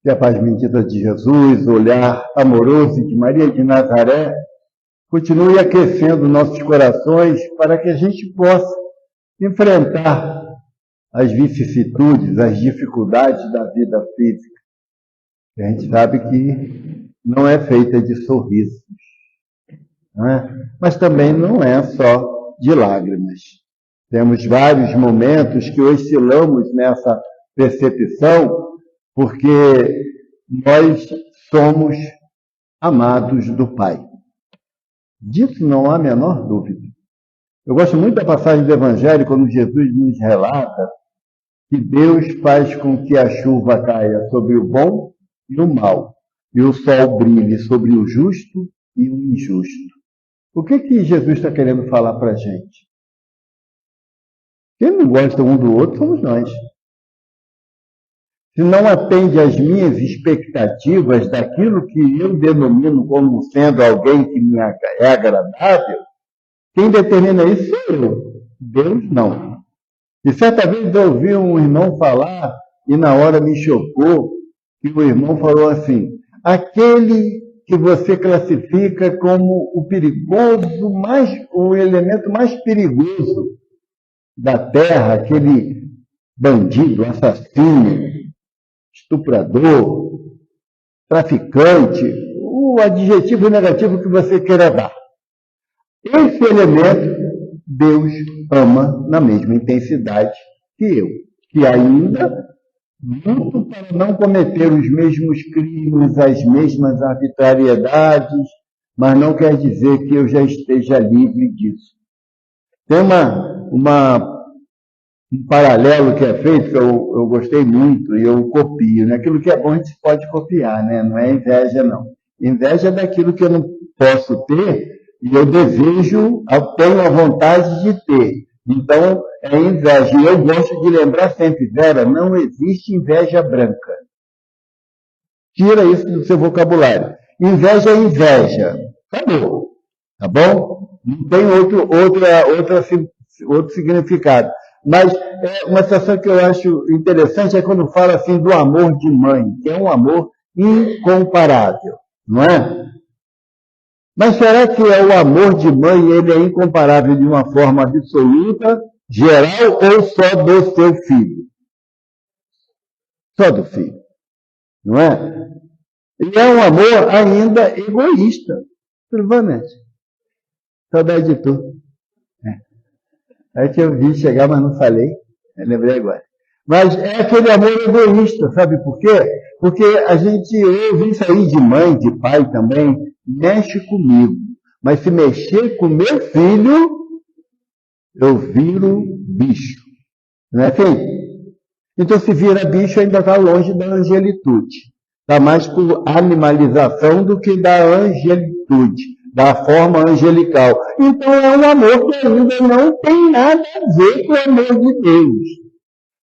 Que a paz bendita de Jesus, o olhar amoroso de Maria de Nazaré, continue aquecendo nossos corações para que a gente possa enfrentar as vicissitudes, as dificuldades da vida física. A gente sabe que não é feita de sorrisos, não é? Mas também não é só de lágrimas. Temos vários momentos que oscilamos nessa percepção, porque nós somos amados do Pai. Disso não há a menor dúvida. Eu gosto muito da passagem do Evangelho, quando Jesus nos relata que Deus faz com que a chuva caia sobre o bom e o mal, e o sol brilhe sobre o justo e o injusto. O que Jesus está querendo falar para a gente? Quem não gosta um do outro somos nós. Se não atende às minhas expectativas daquilo que eu denomino como sendo alguém que me é agradável, quem determina isso sou eu, Deus não. E certa vez eu ouvi um irmão falar, e na hora me chocou, que o irmão falou assim: aquele que você classifica como o perigoso, o elemento mais perigoso da terra, aquele bandido, assassino, estuprador, traficante, o adjetivo negativo que você queira dar. Esse elemento Deus ama na mesma intensidade que eu, que ainda luto para não cometer os mesmos crimes, as mesmas arbitrariedades, mas não quer dizer que eu já esteja livre disso. Tem um paralelo que é feito, que eu gostei muito, e eu copio. Né? Aquilo que é bom a gente pode copiar, né? Não é inveja, não. Inveja é daquilo que eu não posso ter, e eu desejo, eu tenho a vontade de ter. Então, é inveja. E eu gosto de lembrar sempre, Vera, não existe inveja branca. Tira isso do seu vocabulário. Inveja é inveja. Acabou. Tá bom? Não tem outro significado. Mas uma situação que eu acho interessante é quando fala assim do amor de mãe, que é um amor incomparável, não é? Mas será que o amor de mãe ele é incomparável de uma forma absoluta, geral, ou só do seu filho? Só do filho, não é? Ele é um amor ainda egoísta, provavelmente. Saudade de tu. Aí que eu vi chegar, mas não falei. Eu lembrei agora. Mas é aquele amor egoísta, sabe por quê? Porque a gente ouve isso aí de mãe, de pai também, mexe comigo. Mas se mexer com meu filho, eu viro bicho. Não é assim? Então se vira bicho ainda está longe da angelitude. Está mais por animalização do que da angelitude, da forma angelical. Então é um amor que ainda não tem nada a ver com o amor de Deus.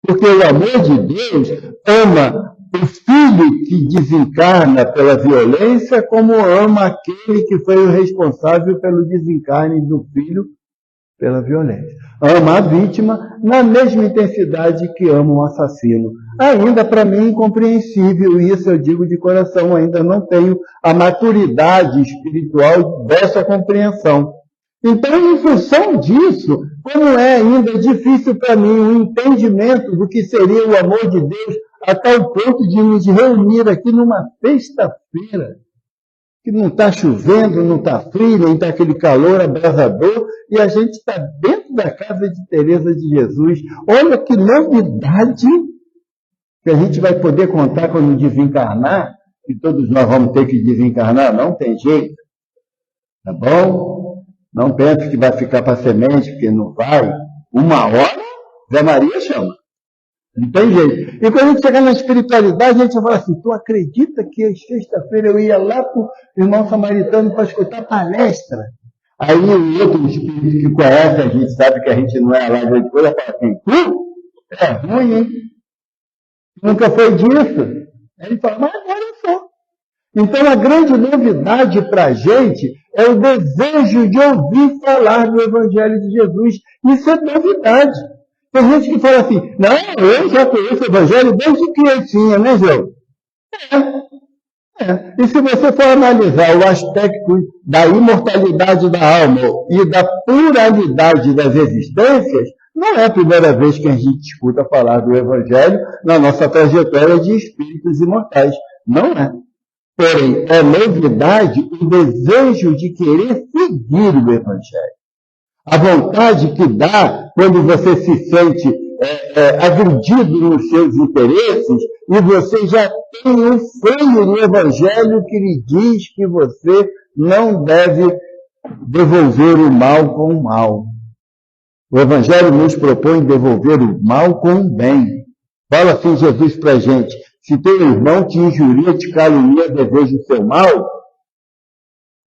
Porque o amor de Deus ama o filho que desencarna pela violência como ama aquele que foi o responsável pelo desencarne do filho pela violência. Ama a vítima na mesma intensidade que ama o assassino. Ainda para mim incompreensível, e isso eu digo de coração, ainda não tenho a maturidade espiritual dessa compreensão. Então, em função disso, como é ainda difícil para mim o entendimento do que seria o amor de Deus, a tal ponto de nos reunir aqui numa sexta-feira, que não está chovendo, não está frio, nem está aquele calor abrasador, e a gente está dentro da casa de Teresa de Jesus. Olha que novidade que a gente vai poder contar quando desencarnar, que todos nós vamos ter que desencarnar, não tem jeito. Tá bom? Não pense que vai ficar para semente, porque não vai. Uma hora, Zé Maria chama. Não tem jeito. E quando a gente chegar na espiritualidade, a gente vai falar assim, tu acredita que sexta-feira eu ia lá para o irmão samaritano para escutar palestra? Aí o outro espírito que conhece, a gente sabe que a gente não é lá de coisa, fala assim, é ruim, hein? Nunca foi disso. Aí ele fala, mas agora eu sou. Então a grande novidade para a gente é o desejo de ouvir falar do Evangelho de Jesus. Isso é novidade. Tem gente que fala assim, não, eu já conheço o Evangelho desde criancinha, né, João? E se você for analisar o aspecto da imortalidade da alma e da pluralidade das existências, não é a primeira vez que a gente escuta falar do Evangelho na nossa trajetória de espíritos imortais. Não é. Porém, é novidade o desejo de querer seguir o Evangelho. A vontade que dá quando você se sente agredido nos seus interesses e você já tem um freio no Evangelho que lhe diz que você não deve devolver o mal com o mal. O Evangelho nos propõe devolver o mal com o bem. Fala assim Jesus para a gente: se teu irmão te injuria, te calunia, deseja o seu mal,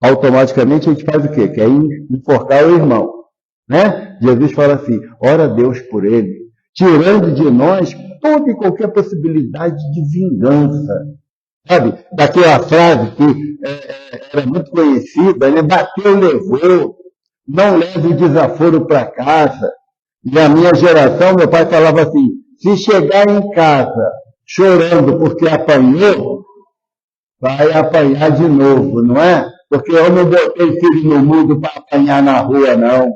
automaticamente a gente faz o quê? Quer enforcar o irmão. Né? Jesus fala assim: ora Deus por ele, tirando de nós toda e qualquer possibilidade de vingança. Sabe? Daquela frase que era muito conhecida, né? Bateu, levou, não leve o desaforo para casa. E a minha geração, meu pai falava assim: se chegar em casa chorando porque apanhou, vai apanhar de novo, não é? Porque eu não botei filho no mundo para apanhar na rua, não.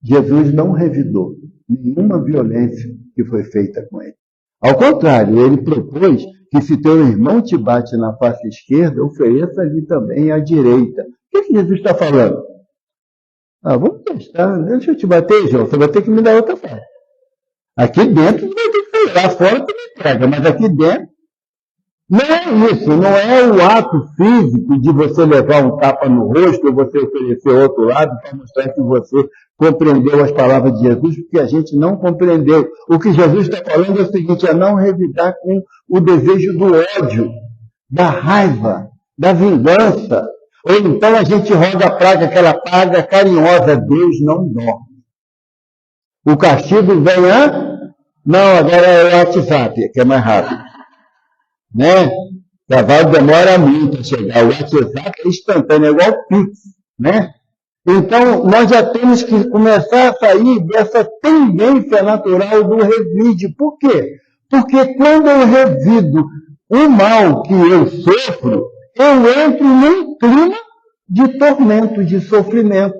Jesus não revidou nenhuma violência que foi feita com ele. Ao contrário, ele propôs que se teu irmão te bate na face esquerda, ofereça-lhe também a direita. O que Jesus está falando? Vamos testar, deixa eu te bater, João, você vai ter que me dar outra face. Aqui dentro você vai ter que fazer, lá fora você me pega, mas aqui dentro não é isso, não é o ato físico de você levar um tapa no rosto ou você oferecer outro lado para mostrar que você compreendeu as palavras de Jesus, porque a gente não compreendeu. O que Jesus está falando é o seguinte: é não revidar com o desejo do ódio, da raiva, da vingança. Ou então a gente roga a praga, aquela praga carinhosa: Deus não dorme. O castigo vem Não, agora é o WhatsApp, que é mais rápido. Né? O cavalo demora muito a chegar. O WhatsApp é instantâneo, é igual o Pix, né? Então, nós já temos que começar a sair dessa tendência natural do revide. Por quê? Porque quando eu revido o mal que eu sofro, eu entro num clima de tormento, de sofrimento.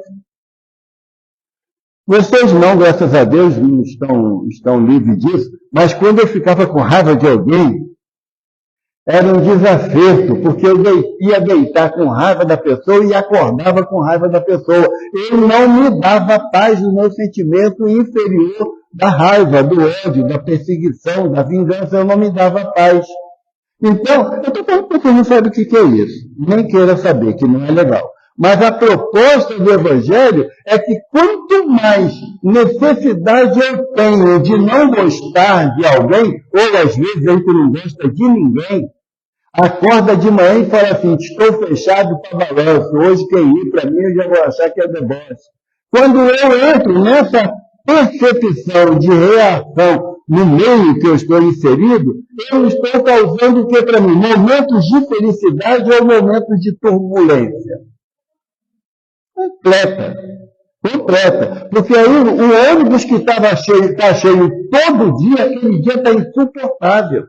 Vocês não, graças a Deus, não estão livres disso, mas quando eu ficava com raiva de alguém, era um desacerto, porque eu ia deitar com raiva da pessoa e acordava com raiva da pessoa. Ele não me dava paz no meu sentimento inferior da raiva, do ódio, da perseguição, da vingança, eu não me dava paz. Então, eu estou falando que você não sabe o que é isso, nem queira saber, que não é legal. Mas a proposta do Evangelho é que quanto mais necessidade eu tenho de não gostar de alguém, ou às vezes a gente não gosta de ninguém, acorda de manhã e fala assim: estou fechado para balanço, hoje quem ir para mim eu já vou achar que é deboche. Quando eu entro nessa percepção de reação no meio que eu estou inserido, eu estou causando o que para mim? Momentos de felicidade ou momentos de turbulência? Completa. Porque aí o ônibus que está cheio todo dia, aquele dia está insuportável.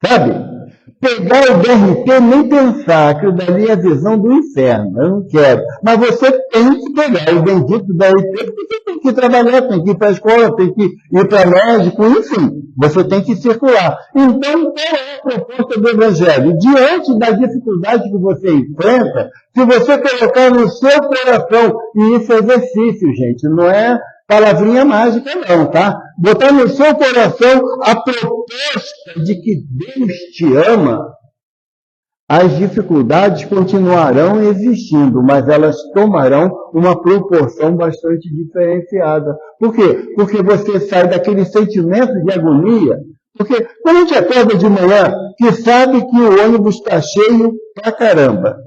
Sabe? Pegar o DRT, nem pensar, aquilo dali é a visão do inferno, eu não quero. Mas você tem que pegar o bendito DRT, porque você tem que trabalhar, tem que ir para a escola, tem que ir para médico, enfim, você tem que circular. Então, qual é a proposta do Evangelho? Diante da dificuldade que você enfrenta, se você colocar no seu coração, e isso é exercício, gente, não é palavrinha mágica não, tá? Botar no seu coração a proposta de que Deus te ama, as dificuldades continuarão existindo, mas elas tomarão uma proporção bastante diferenciada. Por quê? Porque você sai daquele sentimento de agonia. Porque quando a gente acorda de manhã, que sabe que o ônibus está cheio pra caramba.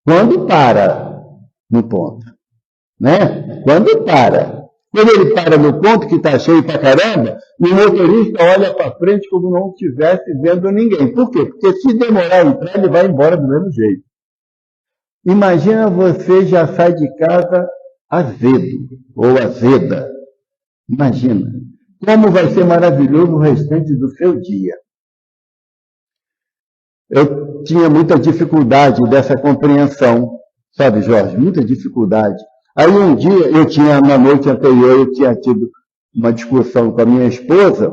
Quando para no ponto, né? Quando para. Quando ele para no ponto que está cheio pra caramba, o motorista olha para frente como não estivesse vendo ninguém. Por quê? Porque se demorar a entrar, ele vai embora do mesmo jeito. Imagina você já sai de casa azedo ou azeda. Imagina. Como vai ser maravilhoso o restante do seu dia. Eu tinha muita dificuldade dessa compreensão, sabe, Jorge? Muita dificuldade. Aí um dia, na noite anterior, eu tinha tido uma discussão com a minha esposa.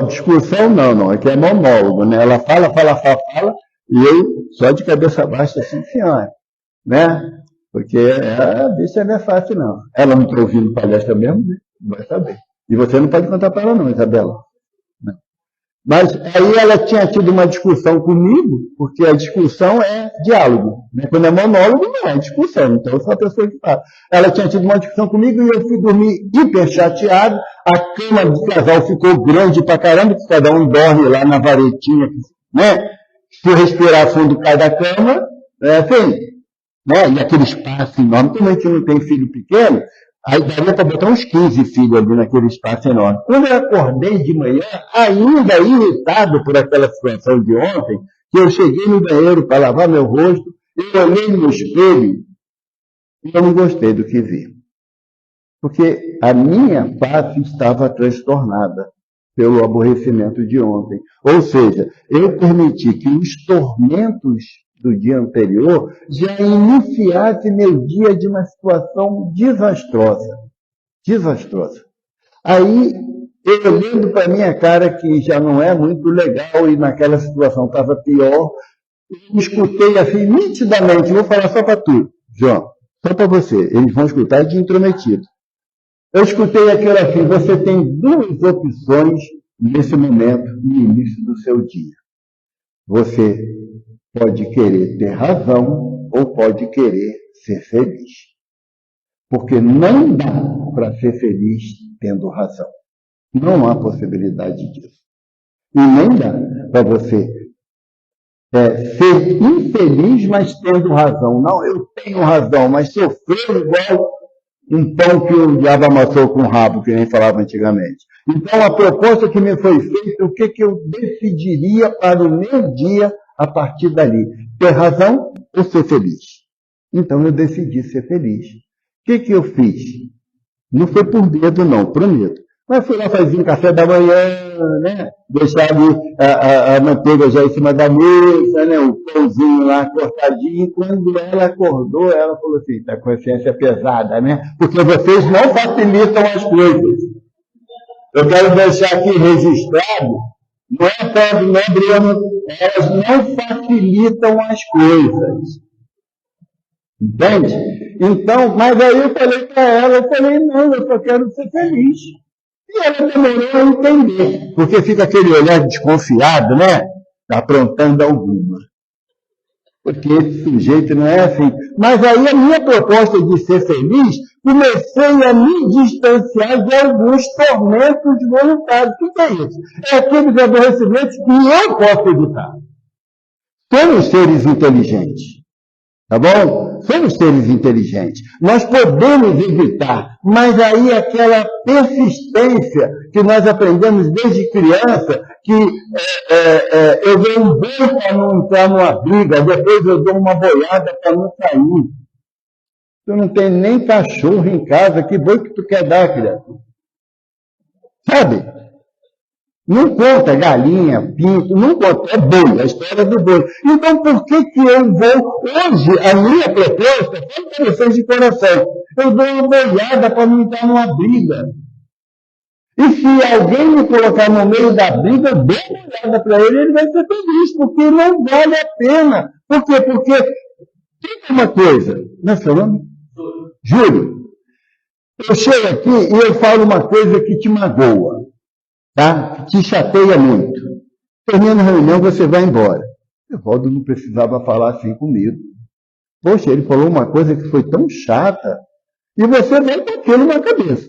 Discussão não, é que é monólogo, né? Ela fala, e eu só de cabeça baixa, assim, senhora, né? Porque a bicha não é fácil, não. Ela não está ouvindo palestra mesmo, né? Não vai saber. E você não pode contar para ela, não, Isabela. Mas aí ela tinha tido uma discussão comigo, porque a discussão é diálogo. Né? Quando é monólogo, não é discussão. Então, eu sou a pessoa que fala. Ela tinha tido uma discussão comigo e eu fui dormir hiper chateado. A cama do casal ficou grande pra caramba, porque cada um dorme lá na varetinha, né? Se respirar fundo cai da cama, assim, né? E aquele espaço enorme. Como a gente não tem filho pequeno, aí daria para botar uns 15 filhos ali naquele espaço enorme. Quando eu acordei de manhã, ainda irritado por aquela situação de ontem, que eu cheguei no banheiro para lavar meu rosto, eu olhei no espelho e eu não gostei do que vi. Porque a minha face estava transtornada pelo aborrecimento de ontem. Ou seja, eu permiti que os tormentos do dia anterior já iniciasse meu dia de uma situação desastrosa. Desastrosa. Aí, eu olhando para a minha cara, que já não é muito legal, e naquela situação estava pior, eu escutei assim, nitidamente, vou falar só para tu, João, só para você, eles vão escutar de intrometido. Eu escutei aquilo assim, você tem duas opções nesse momento, no início do seu dia. Você pode querer ter razão ou pode querer ser feliz. Porque não dá para ser feliz tendo razão. Não há possibilidade disso. E nem dá para você ser infeliz, mas tendo razão. Não, eu tenho razão, mas sofrer igual um pão que o diabo amassou com o rabo, que nem falava antigamente. Então, a proposta que me foi feita, o que eu decidiria para o meu dia a partir dali? Ter razão ou ser feliz? Então, eu decidi ser feliz. O que eu fiz? Não foi por dedo, não, prometo. Mas fui lá fazer um café da manhã, né? Deixar ali a manteiga já em cima da mesa, né? O pãozinho lá cortadinho. E quando ela acordou, ela falou assim, tá consciência pesada, né? Porque vocês não facilitam as coisas. Eu quero deixar aqui registrado, não é todo, não é Breno, elas não facilitam as coisas. Entende? Então, mas aí eu falei para ela, eu falei, não, eu só quero ser feliz. E ela demorou a entender, porque fica aquele olhar desconfiado, né? Aprontando alguma. Porque esse sujeito não é assim. Mas aí a minha proposta de ser feliz, comecei a me distanciar de alguns tormentos voluntários. O que é isso? É aqueles aborrecimentos que eu posso evitar. Somos seres inteligentes. Tá bom? Somos seres inteligentes. Nós podemos evitar, mas aí aquela persistência que nós aprendemos desde criança, que eu dou um boi para não entrar numa briga, depois eu dou uma boiada para não sair. Tu não tem nem cachorro em casa, que boi que tu quer dar, criatura? Sabe? Não conta galinha, pinto, não conta, é boi, a história do boi. Então, por que eu vou, hoje, a minha proposta, foi para vocês de coração, eu dou uma boiada para não entrar numa briga. E se alguém me colocar no meio da briga, eu dou uma boiada para ele vai ser feliz, porque não vale a pena. Por quê? Porque tem uma coisa, não é seu nome? Júlio. Eu chego aqui e eu falo uma coisa que te magoa. Tá? Te chateia muito. Termina a reunião, você vai embora. Evaldo não precisava falar assim comigo. Poxa, ele falou uma coisa que foi tão chata, e você vai batendo na cabeça.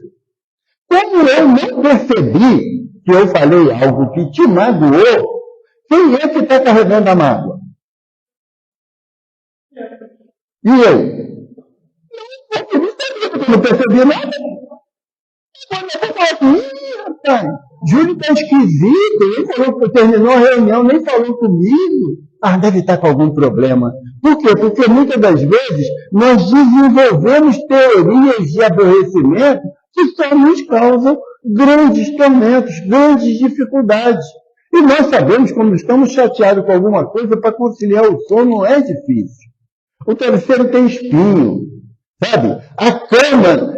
Como eu não percebi que eu falei algo que te magoou, quem é que está carregando a mágoa? E eu? Não percebi nada. Quando eu falo, rapaz, Júlio está esquisito, ele falou que terminou a reunião, nem falou comigo. Deve estar com algum problema. Por quê? Porque muitas das vezes nós desenvolvemos teorias de aborrecimento que só nos causam grandes tormentos, grandes dificuldades. E nós sabemos, quando estamos chateados com alguma coisa, para conciliar o sono não é difícil. O travesseiro tem espinho, sabe? A cama,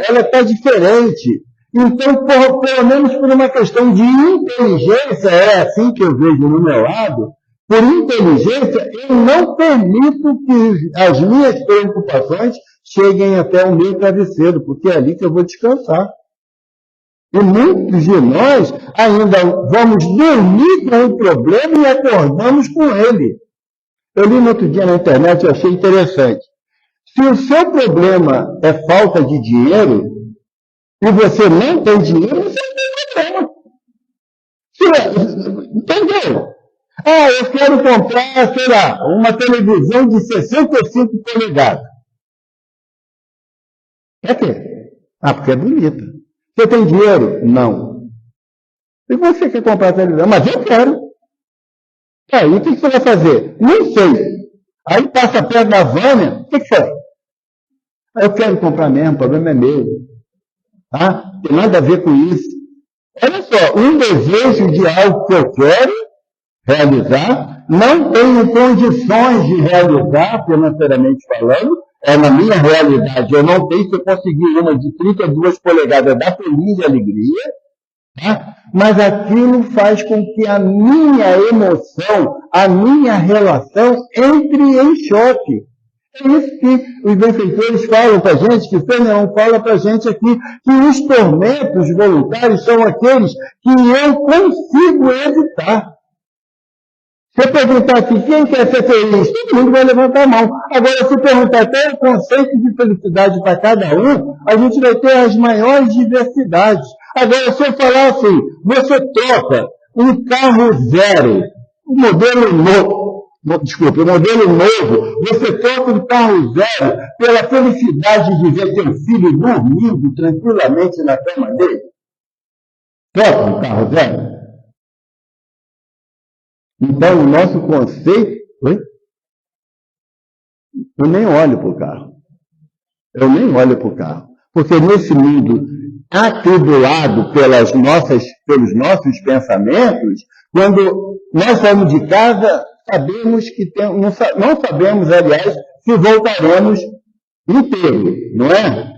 ela está diferente. Então, pelo menos por uma questão de inteligência, é assim que eu vejo no meu lado, por inteligência, eu não permito que as minhas preocupações cheguem até o meu travesseiro, porque é ali que eu vou descansar. E muitos de nós ainda vamos dormir com o problema e acordamos com ele. Eu li no outro dia na internet e achei interessante. Se o seu problema é falta de dinheiro, e você não tem dinheiro, você não tem problema. Entendeu? Ah, eu quero comprar, sei lá, uma televisão de 65 polegadas. É quê? Ah, porque é bonita. Você tem dinheiro? Não. E você quer comprar a televisão? Mas eu quero. Aí, o que você vai fazer? Não sei. Aí passa perto da Vânia, o que foi? Eu quero comprar mesmo, o problema é meu. Tá? Não tem nada a ver com isso. Olha só, um desejo de algo que eu quero realizar, não tenho condições de realizar, financeiramente falando, na minha realidade, eu não tenho, se eu conseguir uma de 32 polegadas, dá feliz e alegria, tá? Mas aquilo faz com que a minha emoção, a minha relação entre em choque. É isso que os benfeitores falam para a gente, que o Fernão fala para a gente aqui, que os tormentos voluntários são aqueles que eu consigo evitar. Se eu perguntar aqui, quem quer ser feliz? Todo mundo vai levantar a mão. Agora, se perguntar até o conceito de felicidade para cada um, a gente vai ter as maiores diversidades. Agora, se eu falar assim, você troca um carro zero, um modelo novo, o modelo novo, você troca um carro zero pela felicidade de ver seu filho dormindo tranquilamente na cama dele? Troca um carro zero? Então, o nosso conceito... Oi? Eu nem olho para o carro. Eu nem olho para o carro. Porque nesse mundo atribulado pelos nossos pensamentos, quando nós saímos de casa, sabemos que não sabemos, aliás, se voltaremos inteiro, não é?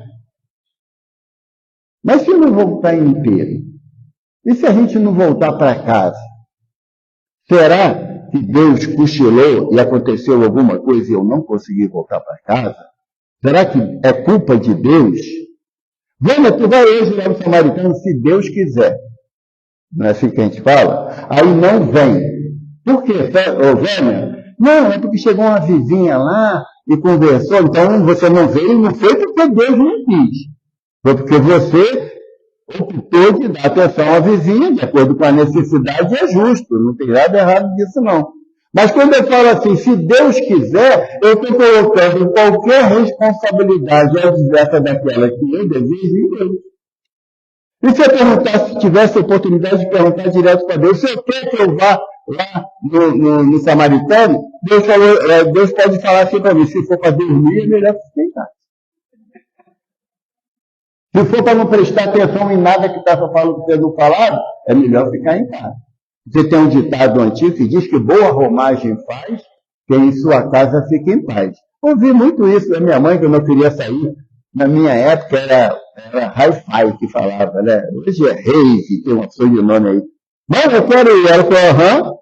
Mas se não voltar inteiro? E se a gente não voltar para casa? Será que Deus cochilou e aconteceu alguma coisa e eu não consegui voltar para casa? Será que é culpa de Deus? Vânia, tu vai hoje lá no Samaritano se Deus quiser. Não é assim que a gente fala? Aí não vem. Por quê, Vânia? Não, é porque chegou uma vizinha lá e conversou. Então você não veio, não foi porque Deus não quis. Foi porque você optou de dar atenção à vizinha, de acordo com a necessidade, é justo, não tem nada errado disso não. Mas quando eu falo assim, se Deus quiser, eu estou colocando qualquer responsabilidade adversa daquela que eu desejo em Deus. E se eu perguntar, se tivesse a oportunidade de perguntar direto para Deus, se eu quero que eu vá lá no Samaritano, Deus pode falar assim para mim, se for para dormir, é melhor ficar em casa. Se for para não prestar atenção em nada que está sendo falado, é melhor ficar em casa. Você tem um ditado antigo que diz que boa romagem faz quem em sua casa fica em paz. Ouvi muito isso da minha mãe, que eu não queria sair. Na minha época era hi-fi que falava, né? Hoje é rave, tem uma sobrenome aí. Mas eu quero ir. Ela falou,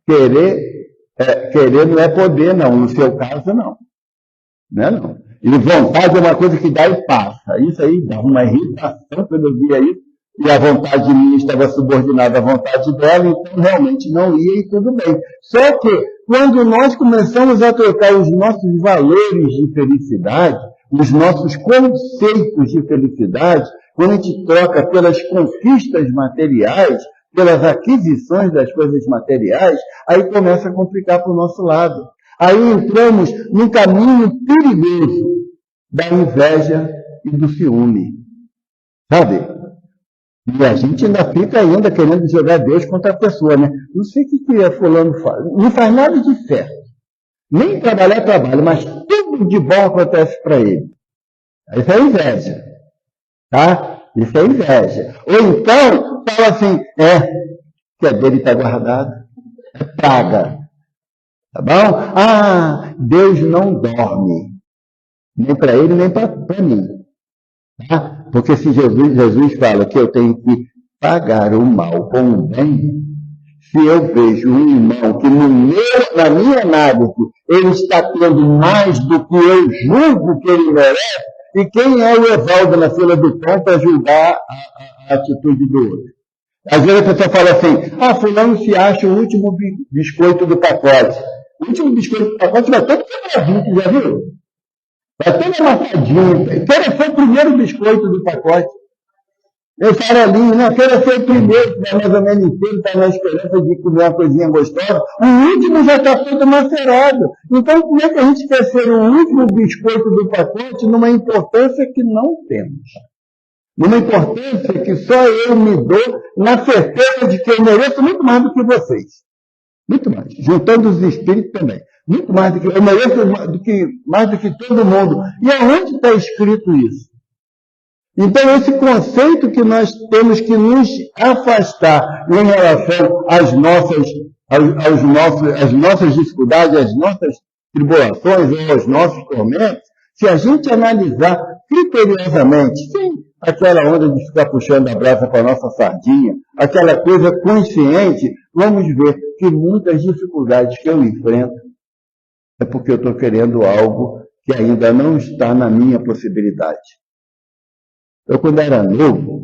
querer não é poder, não. No seu caso, não. Não é não. E vontade é uma coisa que dá e passa. Isso aí dá uma irritação quando eu via isso. E a vontade minha estava subordinada à vontade dela, então realmente não ia e tudo bem. Só que quando nós começamos a trocar os nossos valores de felicidade, os nossos conceitos de felicidade, quando a gente troca pelas conquistas materiais, pelas aquisições das coisas materiais, aí começa a complicar para o nosso lado. Aí entramos num caminho perigoso da inveja e do ciúme. Sabe? E a gente ainda fica querendo jogar Deus contra a pessoa, né? Não sei o que fulano faz. Não faz nada de certo. Nem trabalhar, mas tudo de bom acontece para ele. Isso é inveja. Tá? Isso é inveja. Ou então, fala assim, que a dele está guardada. É praga. Tá bom? Ah, Deus não dorme. Nem para ele, nem para mim. Tá? Porque se Jesus fala que eu tenho que pagar o mal com o bem, se eu vejo um irmão que na minha análise ele está tendo mais do que eu julgo que ele merece, e quem é o Evaldo na fila do pão para julgar a atitude do outro? Às vezes a pessoa fala assim, fulano se acha o último biscoito do pacote. O último biscoito do pacote vai todo quebradinho, já viu? Vai todo amassadinho. Quero ser o primeiro biscoito do pacote. Eu farolinho, não, quero ser o primeiro, que vai mais ou menos inteiro, está na esperança de comer uma coisinha gostosa. O último já está todo macerado. Então, como é que a gente quer ser o último biscoito do pacote numa importância que não temos? Numa importância que só eu me dou, na certeza de que eu mereço muito mais do que vocês. Muito mais. Juntando os espíritos também. Muito mais do que eu mereço mais do que todo mundo. E aonde está escrito isso? Então, esse conceito que nós temos que nos afastar em relação às nossas dificuldades, às nossas tribulações, aos nossos tormentos, se a gente analisar criteriosamente, sim, aquela onda de ficar puxando a brasa para a nossa sardinha, aquela coisa consciente, vamos ver que muitas dificuldades que eu enfrento é porque eu estou querendo algo que ainda não está na minha possibilidade. Eu, quando era novo,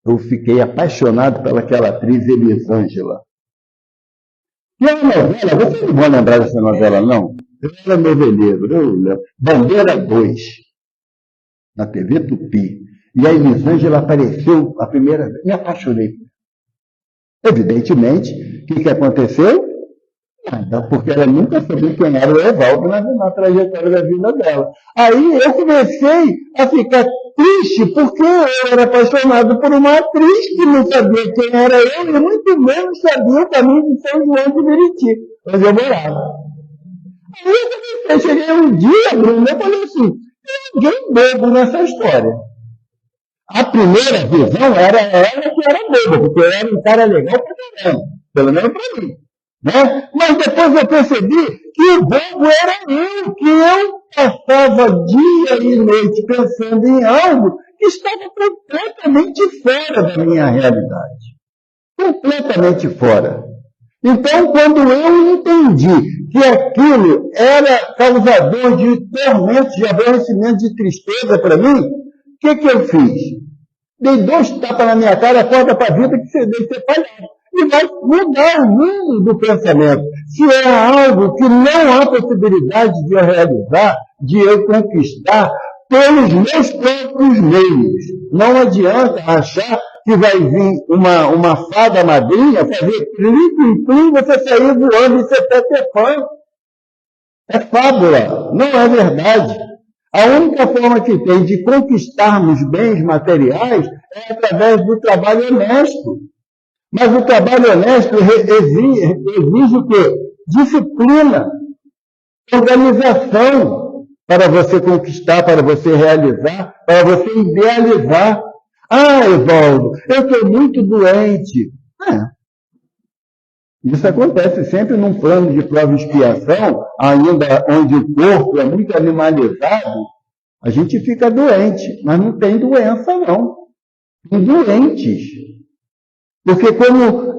eu fiquei apaixonado pelaquela atriz Elisângela. E a novela, vocês não vão lembrar dessa novela, não? Eu era noveleiro, eu lembro. Bandeira 2, na TV Tupi. E a Elisângela apareceu a primeira vez. Me apaixonei. Evidentemente, o que aconteceu? Nada, porque ela nunca sabia quem era o Evaldo na trajetória da vida dela. Aí eu comecei a ficar triste, porque eu era apaixonado por uma atriz que não sabia quem era eu e muito menos sabia o caminho de São João de Meriti, onde eu morava. Aí eu cheguei um dia, Bruno, eu falei assim, tem alguém bobo nessa história. A primeira visão era ela que era boba, porque eu era um cara legal pra caramba, pelo menos pra mim. Né? Mas depois eu percebi que o bobo era eu, que eu passava dia e noite pensando em algo que estava completamente fora da minha realidade. Completamente fora. Então, quando eu entendi que aquilo era causador de tormentos, de aborrecimento, de tristeza para mim, o que eu fiz? Dei 2 tapas na minha cara, acorda para a vida que você deve ser palhaço. E vai mudar o mundo do pensamento. Se é algo que não há possibilidade de eu realizar, de eu conquistar pelos meus próprios meios. Não adianta achar que vai vir uma fada madrinha fazer plim, você sair voando e ser Peter Pan. É fábula, não é verdade. A única forma que tem de conquistarmos bens materiais é através do trabalho honesto. Mas o trabalho honesto exige o quê? Disciplina, organização para você conquistar, para você realizar, para você idealizar. Evaldo, eu estou muito doente. Isso acontece sempre num plano de prova e expiação, ainda onde o corpo é muito animalizado, a gente fica doente, mas não tem doença, não. Tem doentes. Porque como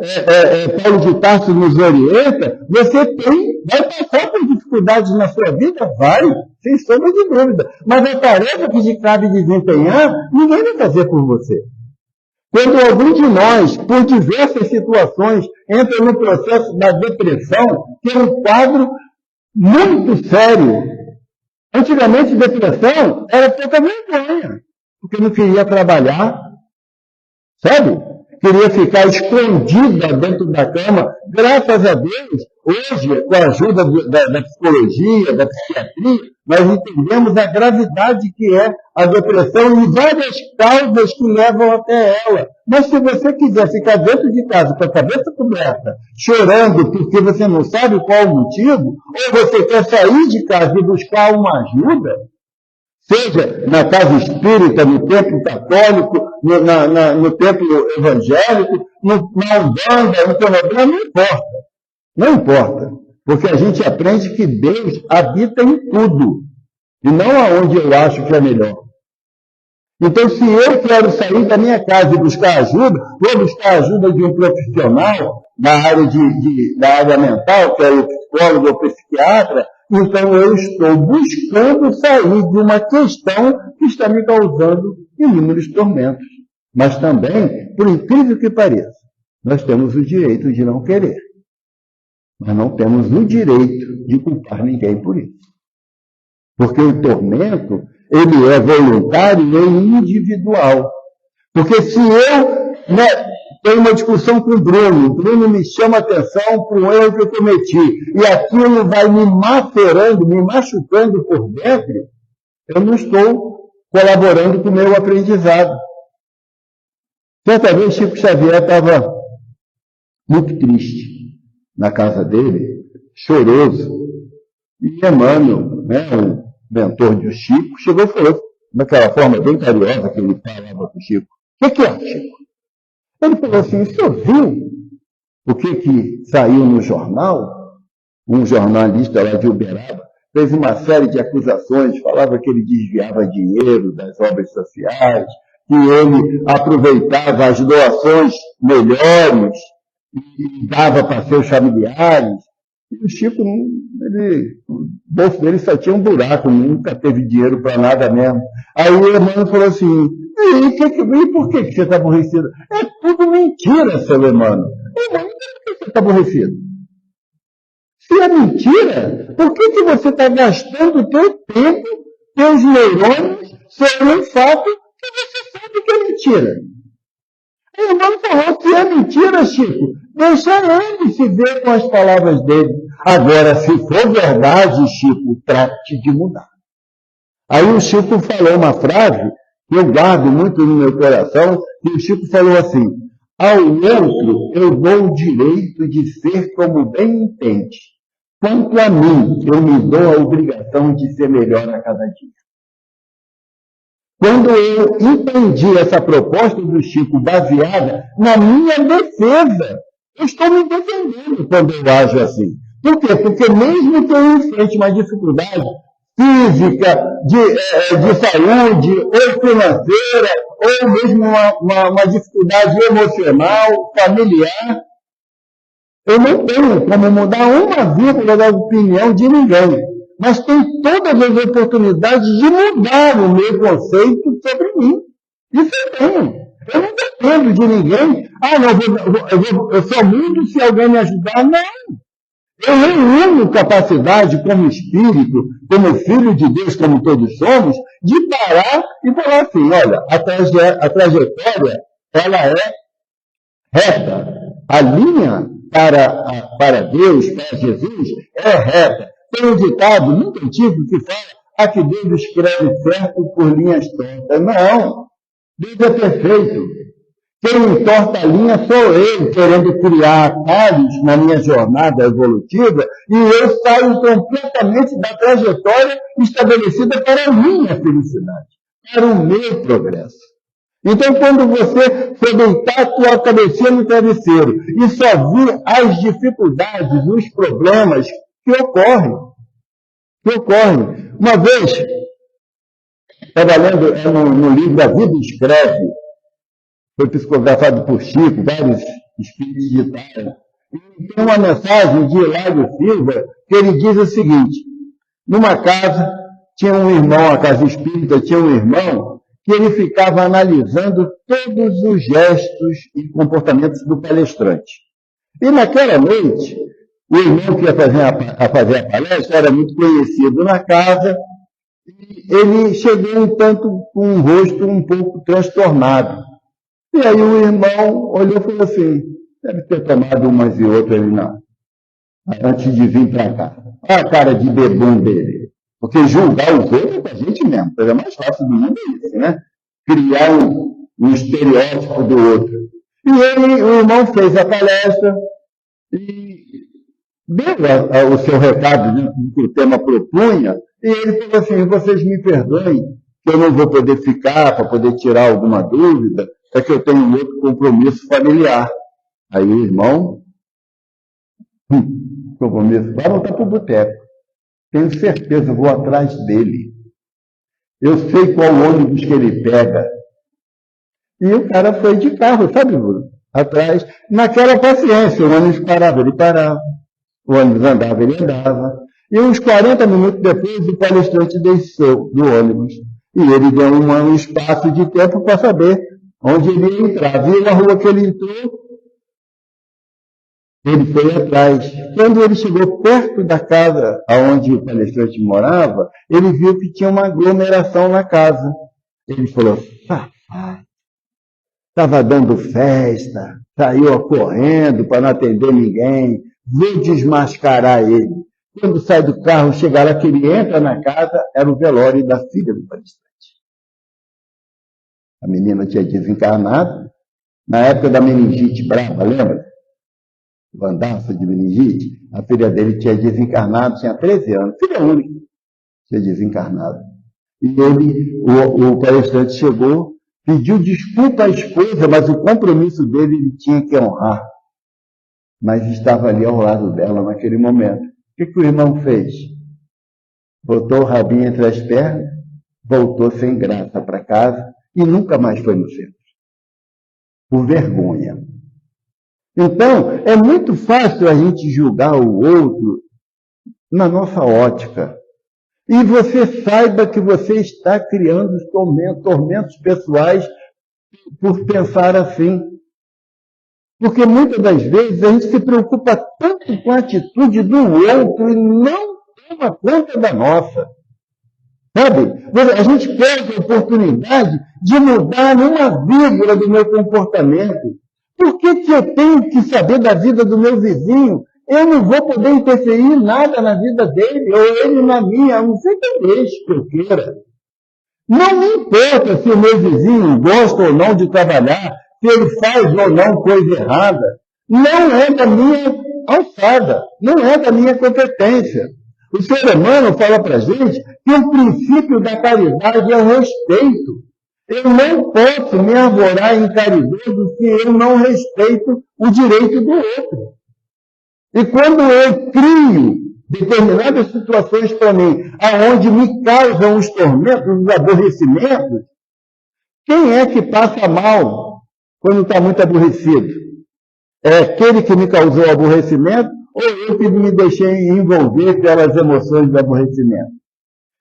Paulo de Tarso nos orienta, você vai passar por dificuldades na sua vida? Vai, sem sombra de dúvida. Mas a tarefa que te cabe desempenhar, ninguém vai fazer por você. Quando algum de nós, por diversas situações, entra no processo da depressão, que é um quadro muito sério. Antigamente, depressão era pouca vergonha, porque não queria trabalhar, sabe? Queria ficar escondida dentro da cama. Graças a Deus, hoje, com a ajuda da psicologia, da psiquiatria, nós entendemos a gravidade que é a depressão e várias causas que levam até ela. Mas se você quiser ficar dentro de casa com a cabeça coberta, chorando porque você não sabe qual o motivo, ou você quer sair de casa e buscar uma ajuda, seja na casa espírita, no templo católico, no templo evangélico, na Umbanda, no Candomblé, não importa. Não importa. Porque a gente aprende que Deus habita em tudo. E não aonde eu acho que é melhor. Então, se eu quero sair da minha casa e buscar ajuda, vou buscar ajuda de um profissional da área mental, que é o psicólogo ou psiquiatra, então eu estou buscando sair de uma questão que está me causando inúmeros tormentos. Mas também, por incrível que pareça, nós temos o direito de não querer. Mas não temos o direito de culpar ninguém por isso. Porque o tormento, ele é voluntário e individual. Porque se eu tenho uma discussão com o Bruno me chama a atenção para um erro que eu cometi, e aquilo vai me macerando, me machucando por dentro, eu não estou colaborando com o meu aprendizado. Certa vez, Chico Xavier estava muito triste na casa dele, choroso, e Emmanuel, o mentor de Chico, chegou e falou, daquela forma bem carinhosa que ele falava com o Chico, o que é, Chico? Ele falou assim, o senhor viu o que saiu no jornal? Um jornalista lá de Uberaba fez uma série de acusações, falava que ele desviava dinheiro das obras sociais, que ele aproveitava as doações melhores e dava para seus familiares. E o Chico, o bolso dele só tinha um buraco, nunca teve dinheiro para nada mesmo. Aí o Emmanuel falou assim, e por que você está aborrecido? É tudo mentira, seu Emmanuel. Emmanuel, por que você está aborrecido? Se é mentira, por que você está gastando o teu tempo, teus neurônios, sobre um fato que você sabe que é mentira? O Emmanuel falou que é mentira, Chico. Deixa ele se ver com as palavras dele. Agora, se for verdade, Chico, trate de mudar. Aí o Chico falou uma frase que eu guardo muito no meu coração, e o Chico falou assim, ao outro eu dou o direito de ser como bem entende. Quanto a mim, eu me dou a obrigação de ser melhor a cada dia. Quando eu entendi essa proposta do Chico baseada na minha defesa, eu estou me defendendo quando eu ajo assim. Por quê? Porque mesmo que eu enfrente uma dificuldade física, de saúde, ou financeira, ou mesmo uma dificuldade emocional, familiar, eu não tenho como mudar uma vírgula da opinião de ninguém. Mas tem todas as oportunidades de mudar o meu conceito sobre mim. Isso eu tenho. Eu não dependo de ninguém. Eu só mudo se alguém me ajudar. Não. Eu reúno capacidade como espírito, como filho de Deus, como todos somos, de parar e falar assim, olha, a trajetória, ela é reta. A linha para Deus, para Jesus, é reta. Tem um ditado muito antigo que fala, aqui Deus escreve certo por linhas tortas. Não, Deus é perfeito. Quem entorta a linha sou eu, querendo criar atalhos na minha jornada evolutiva, e eu saio completamente da trajetória estabelecida para a minha felicidade, para o meu progresso. Então, quando você for deitar a tua cabecinha no travesseiro e só vir as dificuldades, os problemas que ocorrem. Uma vez, estava lendo no livro A Vida Escreve, foi psicografado por Chico, vários espíritos digitaram, e tem uma mensagem de Hilário Silva, que ele diz o seguinte, numa casa, tinha um irmão, a casa espírita tinha um irmão, que ele ficava analisando todos os gestos e comportamentos do palestrante. E naquela noite, o irmão que ia fazer a palestra era muito conhecido na casa, e ele chegou um tanto com um rosto um pouco transtornado. E aí o irmão olhou e falou assim, deve ter tomado umas e outras antes de vir para cá. Olha a cara de bebum dele. Porque julgar os outros é com a gente mesmo. A coisa mais fácil do mundo é isso, né? Criar um estereótipo do outro. E o irmão fez a palestra e deu o seu recado, né, que o tema propunha, e ele falou assim, vocês me perdoem que eu não vou poder ficar para poder tirar alguma dúvida, é que eu tenho um outro compromisso familiar. Aí o irmão, compromisso, vai voltar para o boteco. Tenho certeza, vou atrás dele. Eu sei qual ônibus que ele pega. E o cara foi de carro, sabe, Bruno? Atrás, naquela paciência, o ônibus parava, ele parava. O ônibus andava, ele andava. E uns 40 minutos depois, o palestrante desceu do ônibus. E ele deu um espaço de tempo para saber onde ele ia entrar. Viu a rua que ele entrou, ele foi atrás. Quando ele chegou perto da casa onde o palestrante morava, ele viu que tinha uma aglomeração na casa. Ele falou, estava dando festa, saiu correndo para não atender ninguém, vou desmascarar ele. Quando sai do carro, chega lá que ele entra na casa, era o velório da filha do palestrante. A menina tinha desencarnado, na época da meningite brava, lembra? O andaço de meningite, a filha dele tinha desencarnado, tinha 13 anos, filha única, tinha desencarnado. E ele, o palestrante chegou, pediu desculpa à esposa, mas o compromisso dele ele tinha que honrar. Mas estava ali ao lado dela naquele momento. O que o irmão fez? Botou o rabinho entre as pernas, voltou sem graça para casa e nunca mais foi no centro. Por vergonha. Então, é muito fácil a gente julgar o outro na nossa ótica. E você saiba que você está criando tormentos pessoais por pensar assim. Porque muitas das vezes a gente se preocupa tanto com a atitude do outro e não toma conta da nossa. Sabe? A gente perde a oportunidade de mudar uma vírgula do meu comportamento. Por que eu tenho que saber da vida do meu vizinho? Eu não vou poder interferir em nada na vida dele, ou ele na minha, a não ser que eu deixe que eu queira. Não me importa se o meu vizinho gosta ou não de trabalhar, se ele faz ou não coisa errada. Não é da minha alçada, não é da minha competência. O ser humano fala para a gente que o princípio da caridade é o respeito. Eu não posso me arvorar em caridoso se eu não respeito o direito do outro. E quando eu crio determinadas situações para mim, aonde me causam os tormentos, os aborrecimentos, quem é que passa mal quando está muito aborrecido? É aquele que me causou aborrecimento ou eu que me deixei envolver pelas emoções do aborrecimento?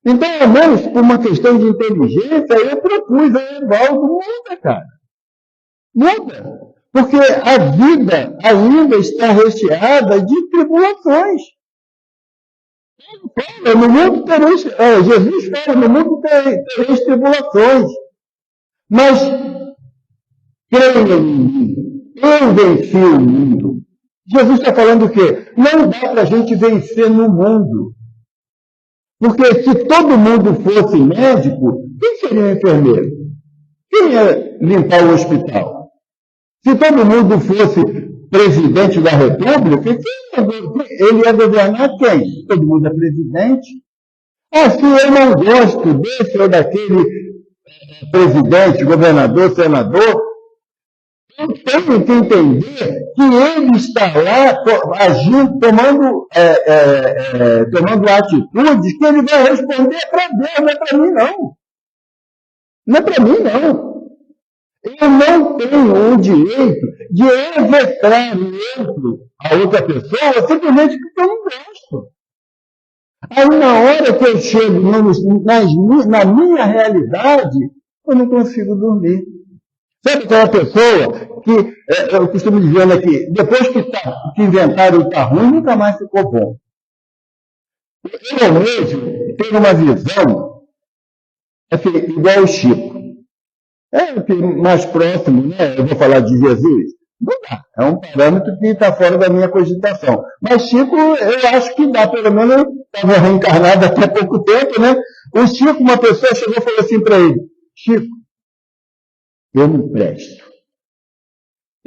Então, irmãos, por uma questão de inteligência, eu propus a Evaldo, muda, cara. Muda. Porque a vida ainda está recheada de tribulações. No mundo tereis, Jesus fala, no mundo tereis tribulações. Mas, creia em mim, eu venci o mundo. Jesus está falando o quê? Não dá para a gente vencer no mundo. Porque se todo mundo fosse médico, quem seria enfermeiro? Quem ia limpar o hospital? Se todo mundo fosse presidente da República, ele ia governar quem? Todo mundo é presidente. Se eu não gosto desse ou daquele presidente, governador, senador, eu tenho que entender que ele está lá agindo, tomando atitudes que ele vai responder para Deus, não é para mim, não. Não é para mim, não. Eu não tenho o direito de execrar a outra pessoa simplesmente porque eu não gosto. Aí, na hora que eu chego na minha realidade, eu não consigo dormir. Sabe aquela pessoa que, eu costumo dizer aqui, depois que inventaram o tá ruim, nunca mais ficou bom. Eu mesmo tenho uma visão, assim, igual o Chico. Mais próximo, né? Eu vou falar de Jesus. Não dá. É um parâmetro que está fora da minha cogitação. Mas Chico, eu acho que dá. Pelo menos estava reencarnado até pouco tempo, né? O Chico, uma pessoa chegou e falou assim para ele: Chico, eu não presto.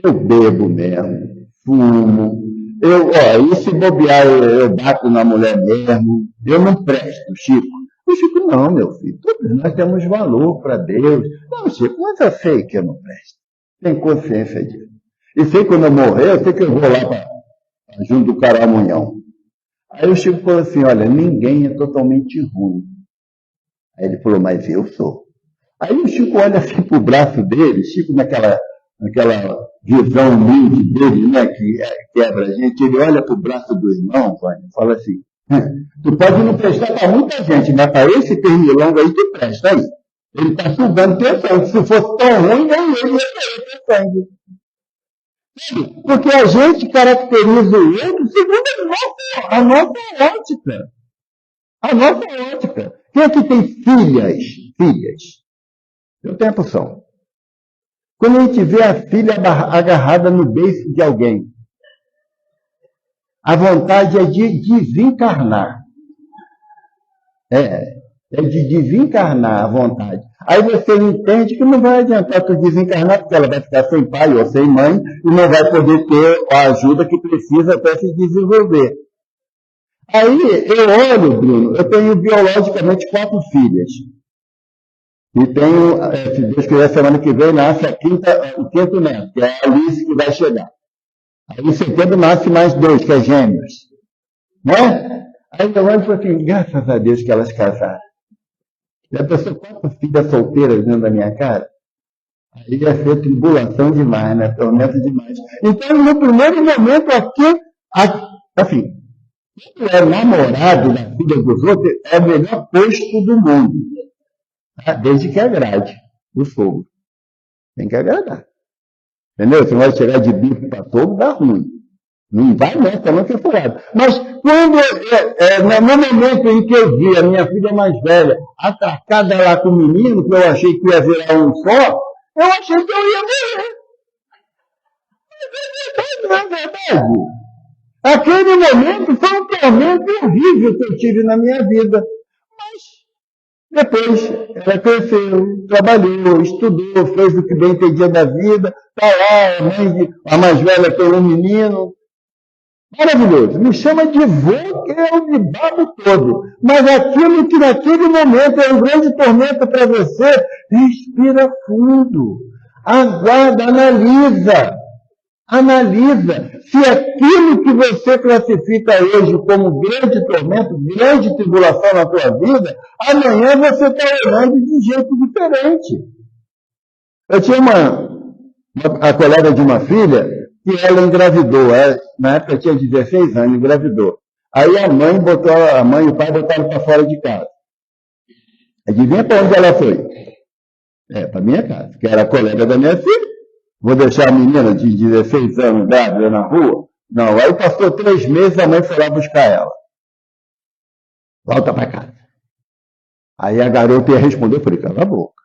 Eu bebo mesmo, fumo. E se bobear, eu bato na mulher mesmo. Eu não presto, Chico. O Chico, não, meu filho, todos nós temos valor para Deus. Não, Chico, mas eu sei que eu não presto. Tenho consciência disso. E sei que quando eu morrer, eu sei que eu vou lá junto do Caramunhão. Aí o Chico falou assim, olha, ninguém é totalmente ruim. Aí ele falou, mas eu sou. Aí o Chico olha assim para o braço dele, Chico naquela visão humilde dele, né, que quebra a gente, ele olha para o braço do irmão, e fala assim, tu pode não prestar para muita gente, mas para esse pernilongo aí tu presta aí. Ele está sugando teu sangue. Se fosse tão ruim, nem ele ia sair teu sangue. Porque a gente caracteriza o outro segundo a nossa ótica. A nossa ótica. Quem é que tem filhas? Filhas. Eu tenho a porção. Quando a gente vê a filha agarrada no beiço de alguém, a vontade é de desencarnar. É de desencarnar a vontade. Aí você entende que não vai adiantar tu desencarnar, porque ela vai ficar sem pai ou sem mãe e não vai poder ter a ajuda que precisa para se desenvolver. Aí eu olho, Bruno, eu tenho biologicamente 4 filhas. E tenho, se Deus quiser, semana que vem nasce o quinto neto, que é a Alice que vai chegar. Aí em setembro nasce mais 2, que é gêmeos. Né? Aí eu olho e falo assim, graças a Deus que elas casaram. Já pensou 4 filhas solteiras dentro da minha cara? Aí ia ser tribulação demais, né? Tormento demais. Então, no primeiro momento aqui, assim, quem é namorado da filha dos outros é o melhor posto do mundo. Desde que agrade o sogro. Tem que agradar. Entendeu? Se não vai chegar de bico para sogro, dá ruim. Não vai nessa, não ser furado. Mas quando, no momento em que eu vi a minha filha mais velha atacada lá com o menino, que eu achei que ia virar um só, eu achei que eu ia morrer. Não é verdade? Aquele momento foi um tormento horrível que eu tive na minha vida. Mas depois ela cresceu, trabalhou, estudou, fez o que bem entendia da vida, está lá, a mais velha tem um menino. Maravilhoso. Me chama de vô, que eu me babo todo. Mas aquilo que naquele momento é um grande tormento para você, respira fundo. Aguarda, analisa. Analisa se aquilo que você classifica hoje como grande tormento, grande tribulação na tua vida, amanhã você está olhando de um jeito diferente. Eu tinha a colega de uma filha, que ela engravidou, na época tinha 16 anos, engravidou. Aí a mãe e o pai botaram para fora de casa. Adivinha para onde ela foi? Para minha casa, que era a colega da minha filha. Vou deixar a menina de 16 anos grávida na rua? Não, aí passou 3 meses, a mãe foi lá buscar ela. Volta para casa. Aí a garota ia responder, eu falei, cala a boca.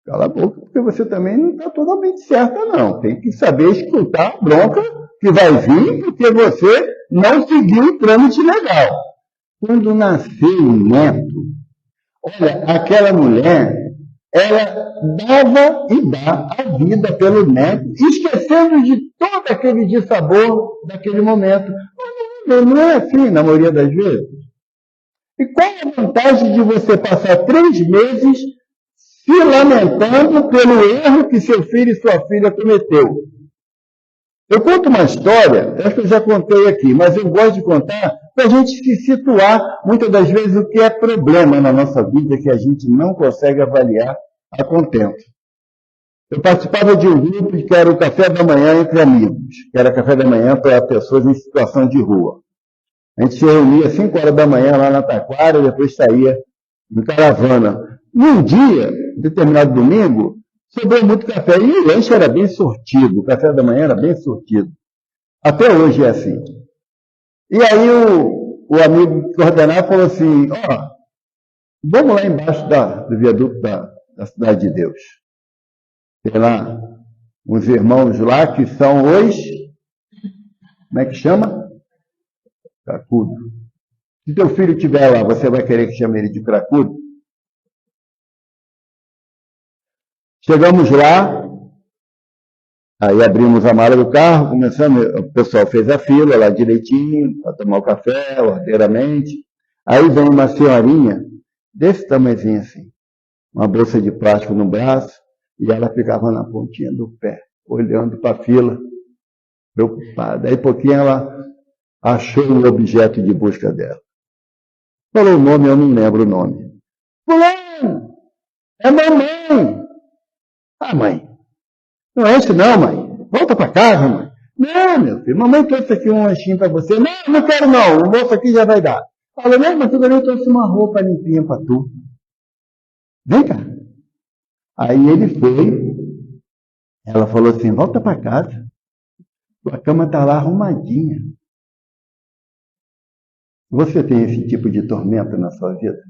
Cala a boca, porque você também não está totalmente certa, não. Tem que saber escutar a bronca que vai vir, porque você não seguiu o trâmite legal. Quando nasceu o neto, olha, aquela mulher, ela dava e dá a vida pelo neto, esquecendo de todo aquele dissabor daquele momento. Mas não é assim, na maioria das vezes. E qual é a vantagem de você passar 3 meses se lamentando pelo erro que seu filho e sua filha cometeu? Eu conto uma história, acho que eu já contei aqui, mas eu gosto de contar para a gente se situar, muitas das vezes, o que é problema na nossa vida que a gente não consegue avaliar a contento. Eu participava de um grupo que era o café da manhã entre amigos, que era café da manhã para pessoas em situação de rua. A gente se reunia às 5 horas da manhã lá na Taquara e depois saía em caravana. Num dia, determinado domingo, sobrou muito café. E o lanche era bem sortido, o café da manhã era bem sortido. Até hoje é assim. E aí o amigo que ordenava falou assim, vamos lá embaixo do viaduto da Cidade de Deus. Tem lá uns irmãos lá que são os... Como é que chama? Cracudo. Se teu filho estiver lá, você vai querer que chame ele de cracudo? Chegamos lá, aí abrimos a mala do carro, o pessoal fez a fila lá direitinho, para tomar o café, ordeiramente. Aí vem uma senhorinha, desse tamanhozinho assim, uma bolsa de plástico no braço, e ela ficava na pontinha do pé, olhando para a fila, preocupada. Aí, pouquinho, ela achou o objeto de busca dela. Falou o nome, eu não lembro o nome. Fulano, é mamãe. Ah, mãe, não é isso não, mãe. Volta para casa, mãe. Não, meu filho, mamãe trouxe aqui um lanchinho para você. Não, não quero não, o moço aqui já vai dar. Fala, não, mas eu trouxe uma roupa limpinha para tu. Vem cá. Aí ele foi, ela falou assim, volta para casa. A cama está lá arrumadinha. Você tem esse tipo de tormento na sua vida?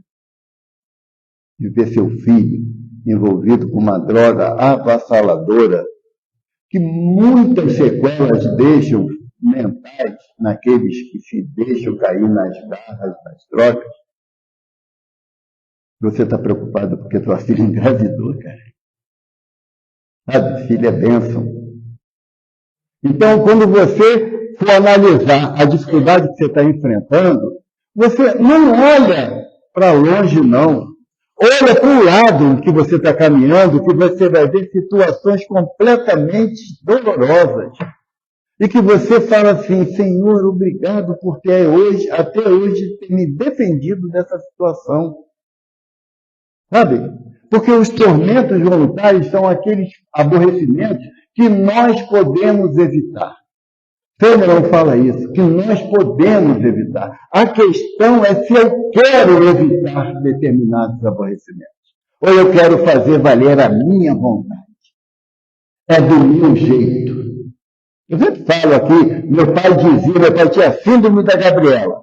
De ver seu filho envolvido com uma droga avassaladora, que muitas sequelas deixam mentais naqueles que se deixam cair nas garras das drogas. Você está preocupado porque tua filha engravidou, cara. Sabe, filha é bênção. Então, quando você for analisar a dificuldade que você está enfrentando, você não olha para longe, não. Olha para o lado que você está caminhando, que você vai ver situações completamente dolorosas. E que você fala assim, Senhor, obrigado por ter hoje, até hoje, ter me defendido dessa situação. Sabe? Porque os tormentos voluntários são aqueles aborrecimentos que nós podemos evitar. Cameron fala isso, que nós podemos evitar. A questão é se eu quero evitar determinados aborrecimentos. Ou eu quero fazer valer a minha vontade. É do meu jeito. Eu sempre falo aqui, meu pai tinha síndrome da Gabriela.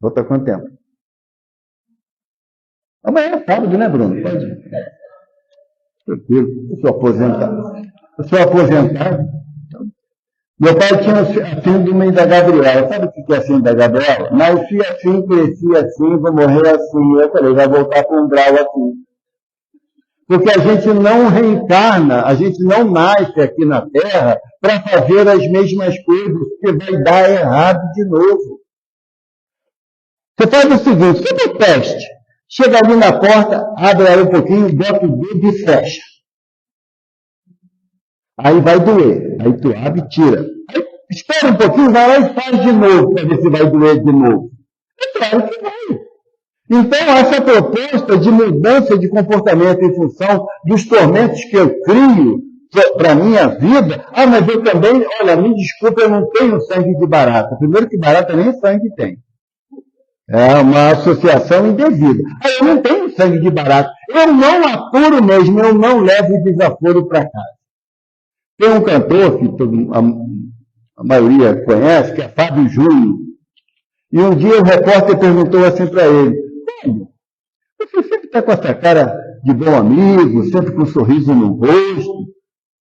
Volta quanto tempo? Amanhã é sábado, né, Bruno? Pode ir. Tranquilo, eu sou aposentado. Meu pai tinha a síndrome da Gabriela. Sabe o que é a síndrome da Gabriela? Nasci assim, cresci assim, vou morrer assim. Eu falei, vai voltar para um grau assim. Porque a gente não reencarna, a gente não nasce aqui na Terra para fazer as mesmas coisas, porque vai dar errado de novo. Você faz o seguinte, você tem teste. Chega ali na porta, abre ela um pouquinho, bota o dedo e fecha. Aí vai doer. Aí tu abre e tira. Aí espera um pouquinho, vai lá e faz de novo, para ver se vai doer de novo. É claro que vai. Então, essa proposta de mudança de comportamento em função dos tormentos que eu crio para a minha vida, mas eu também, olha, me desculpa, eu não tenho sangue de barata. Primeiro que barata nem sangue tem. É uma associação indevida. Eu não tenho sangue de barata. Eu não apuro mesmo, eu não levo desaforo para casa. Tem um cantor que a maioria conhece, que é Fábio Júnior. E um dia o repórter perguntou assim para ele, você sempre está com essa cara de bom amigo, sempre com um sorriso no rosto.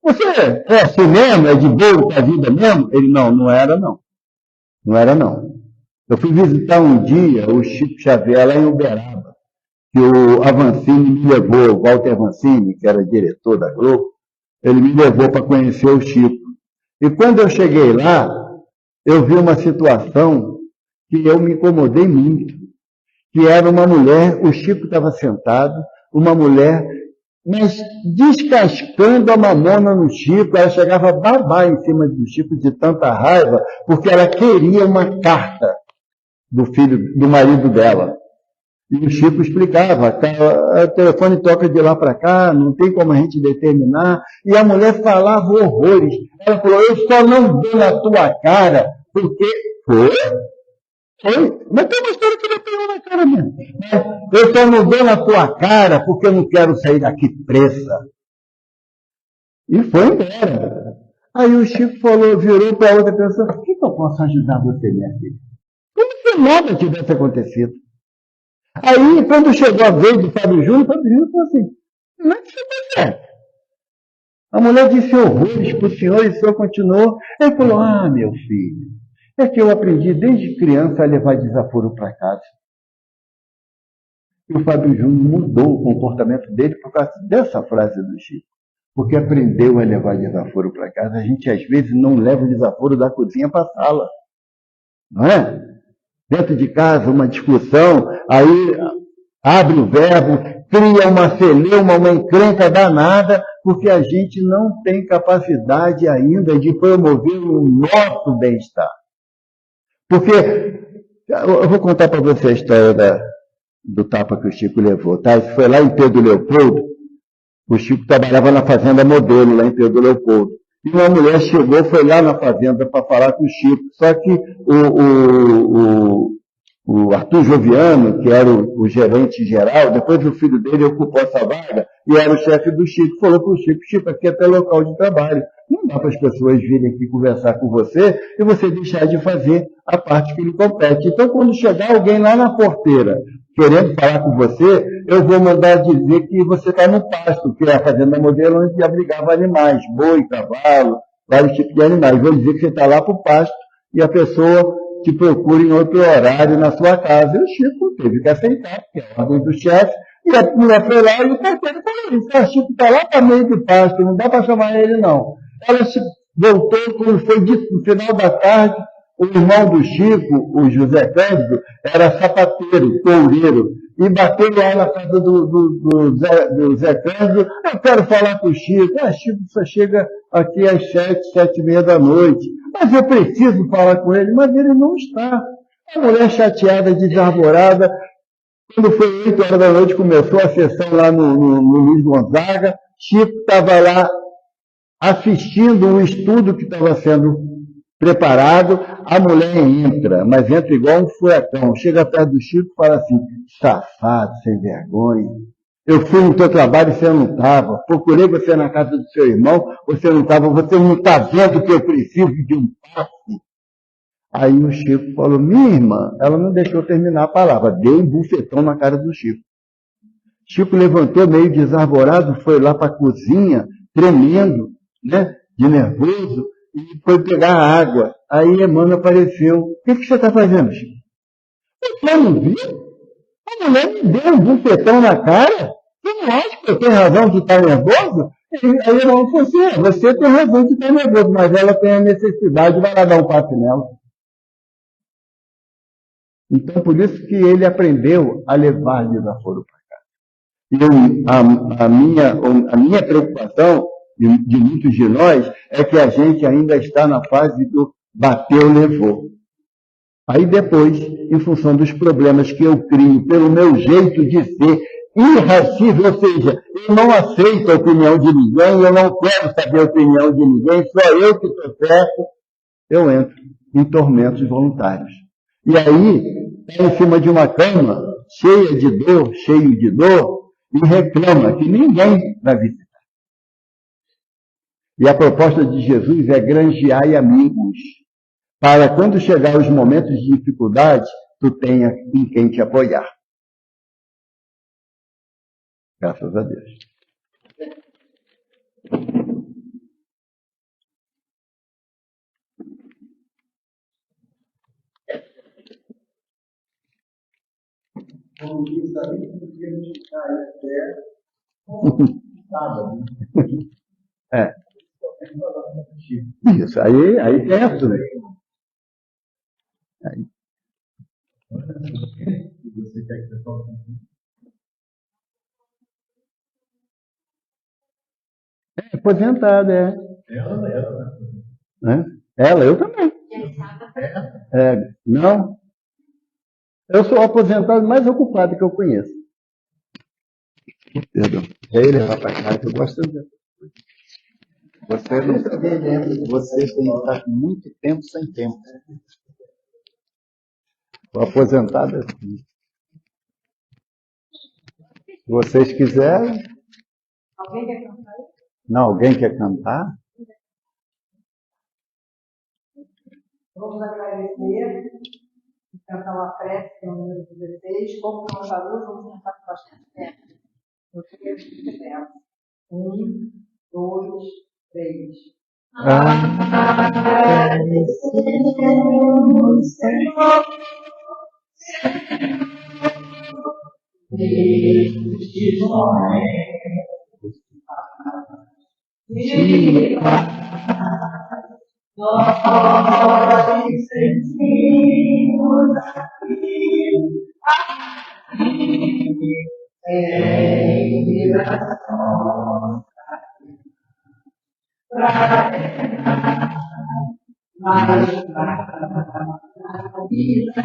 Você é assim mesmo? É de boa com a vida mesmo? Ele, não era não. Não era não. Eu fui visitar um dia o Chico Xavier lá em Uberaba, que o Avancini me levou, o Walter Avancini, que era diretor da Globo, ele me levou para conhecer o Chico. E quando eu cheguei lá, eu vi uma situação que eu me incomodei muito, que era uma mulher, o Chico estava sentado, uma mulher, mas descascando a mamona no Chico, ela chegava a babar em cima do Chico de tanta raiva, porque ela queria uma carta do filho, do marido dela. E o Chico explicava, o telefone toca de lá para cá, não tem como a gente determinar. E a mulher falava horrores. Ela falou, eu só não dou na tua cara, porque... Foi? Mas tem uma história que não pegou na cara mesmo. Eu só não dou na tua cara porque eu não quero sair daqui presa. E foi embora. Aí o Chico falou, virou para outra pessoa, por que eu posso ajudar você, minha filha? Como se nada tivesse acontecido. Aí, quando chegou a vez do Fábio Júnior, o Fábio Júnior falou assim, como é que você está certo? A mulher disse horrores para o senhor e o senhor continuou. Ele falou, meu filho, é que eu aprendi desde criança a levar desaforo para casa. E o Fábio Júnior mudou o comportamento dele por causa dessa frase do Chico. Porque aprendeu a levar desaforo para casa. A gente, às vezes, não leva o desaforo da cozinha para a sala. Não é? Dentro de casa, uma discussão, aí abre o verbo, cria uma celeuma, uma encrenca danada, porque a gente não tem capacidade ainda de promover o nosso bem-estar. Porque, eu vou contar para você a história do tapa que o Chico levou, tá? Isso foi lá em Pedro Leopoldo. O Chico trabalhava na fazenda Modelo, lá em Pedro Leopoldo. E uma mulher chegou, foi lá na fazenda para falar com o Chico. Só que o Arthur Joviano, que era o gerente geral, depois o filho dele ocupou essa vaga, e era o chefe do Chico, falou para o Chico: Chico, aqui é até local de trabalho. Não dá para as pessoas virem aqui conversar com você e você deixar de fazer a parte que lhe compete. Então, quando chegar alguém lá na porteira querendo falar com você, eu vou mandar dizer que você está no pasto, que é a fazenda Modelo onde abrigava animais, boi, cavalo, vários tipos de animais. Vou dizer que você está lá para o pasto e a pessoa te procura em outro horário na sua casa. E o Chico teve que aceitar, porque é a ordem do chefe, e a mulher foi lá e o porteiro falou isso: o Chico está lá para meio do pasto, não dá para chamar ele não. Ela se voltou, quando foi dito no final da tarde, o irmão do Chico, o José Cândido, era sapateiro, toureiro, e bateu lá na casa do Zé Cândido: eu quero falar com o Chico. Chico só chega aqui às 7h30 da noite, mas eu preciso falar com ele, mas ele não está. A mulher chateada, desarvorada. Quando foi 8h da noite, começou a sessão lá no Luiz Gonzaga. Chico estava lá assistindo o estudo que estava sendo preparado. A mulher entra, mas entra igual um furacão. Chega perto do Chico e fala assim: safado, sem vergonha. Eu fui no teu trabalho e você não estava. Procurei você na casa do seu irmão, você não estava. Você não está vendo que eu preciso de um passe? Aí o Chico falou: minha irmã, ela não deixou terminar a palavra, deu um bufetão na cara do Chico. Chico levantou meio desarvorado, foi lá para a cozinha, tremendo, né, de nervoso, e foi pegar a água. Aí Emmanuel apareceu: o que você está fazendo, Chico? Você não viu? A mulher me deu um bufetão na cara. Você não acha que eu tenho razão de estar nervoso? Aí ele falou assim: você tem razão de estar nervoso, mas ela tem a necessidade, vai lá dar um passe nela. Então, por isso que ele aprendeu a levar desaforo para cá. A minha preocupação, de muitos de nós, é que a gente ainda está na fase do bateu, levou. Aí depois, em função dos problemas que eu crio pelo meu jeito de ser irracível, ou seja, eu não aceito a opinião de ninguém, eu não quero saber a opinião de ninguém, só eu que estou certo, eu entro em tormentos voluntários. E aí, está em cima de uma cama, cheio de dor, e reclama que ninguém vai visitar. E a proposta de Jesus é granjear amigos, para quando chegar os momentos de dificuldade, tu tenha em quem te apoiar. Graças a Deus. Como diz ali, podíamos ficar até sábado. É. Isso, aí perto, né? Aí. Você quer que eu fale? É aposentada, é. Ela, eu também. Não. Eu sou o aposentado mais ocupado que eu conheço. Perdão. É ele, rapaz, eu gosto dele. Você nunca me lembra que vocês têm que estar com muito tempo sem tempo. O aposentado é assim. Se vocês quiserem. Alguém quer cantar? Não, alguém quer cantar? Vamos agradecer. Cantar uma prece, que é o número 16. Como nós já vamos cantar com bastante tempo. No trecho de tempo. 1, 2, 3. Agradecemos, Senhor, nestes momentos de paz, nós sentimos aqui em direção para mais vida,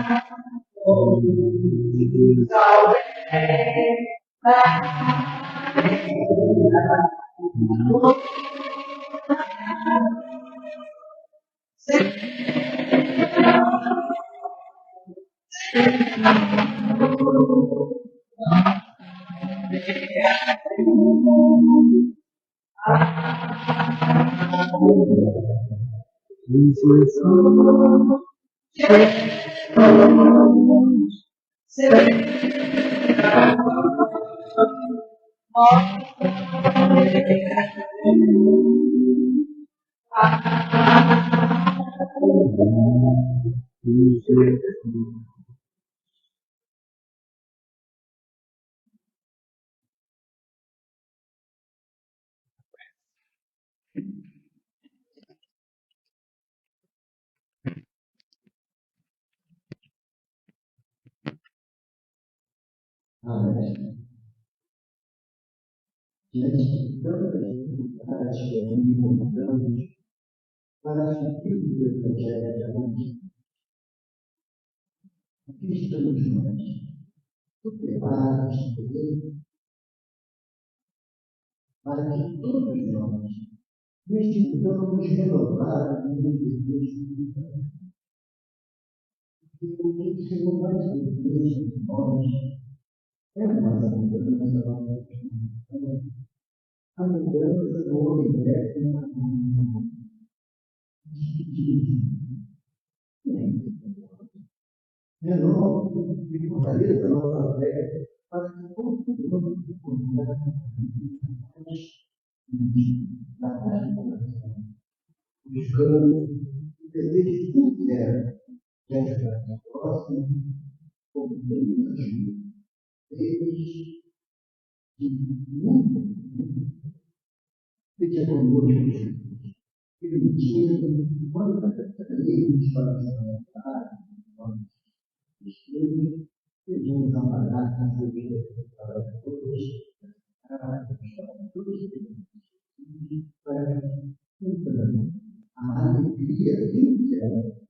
diante de tanta dificuldade que ainda encontramos para cumprir o Evangelho, aqui estamos nós, preparados para que todos nós nos sintamos renovados no Espírito. E o que o Senhor mais deseja de nós é a nossa mudança. A mudança do homem deve renova e fortaleça a nossa fé para que todos possamos encontrar na coração, buscando o desejo sincero de ajudar o próximo como Deus ajuda. Deus que muito seja conosco, permitindo quantas vezes para experimentar, sejamos amparados na sua vida para todos, para a alegria sincera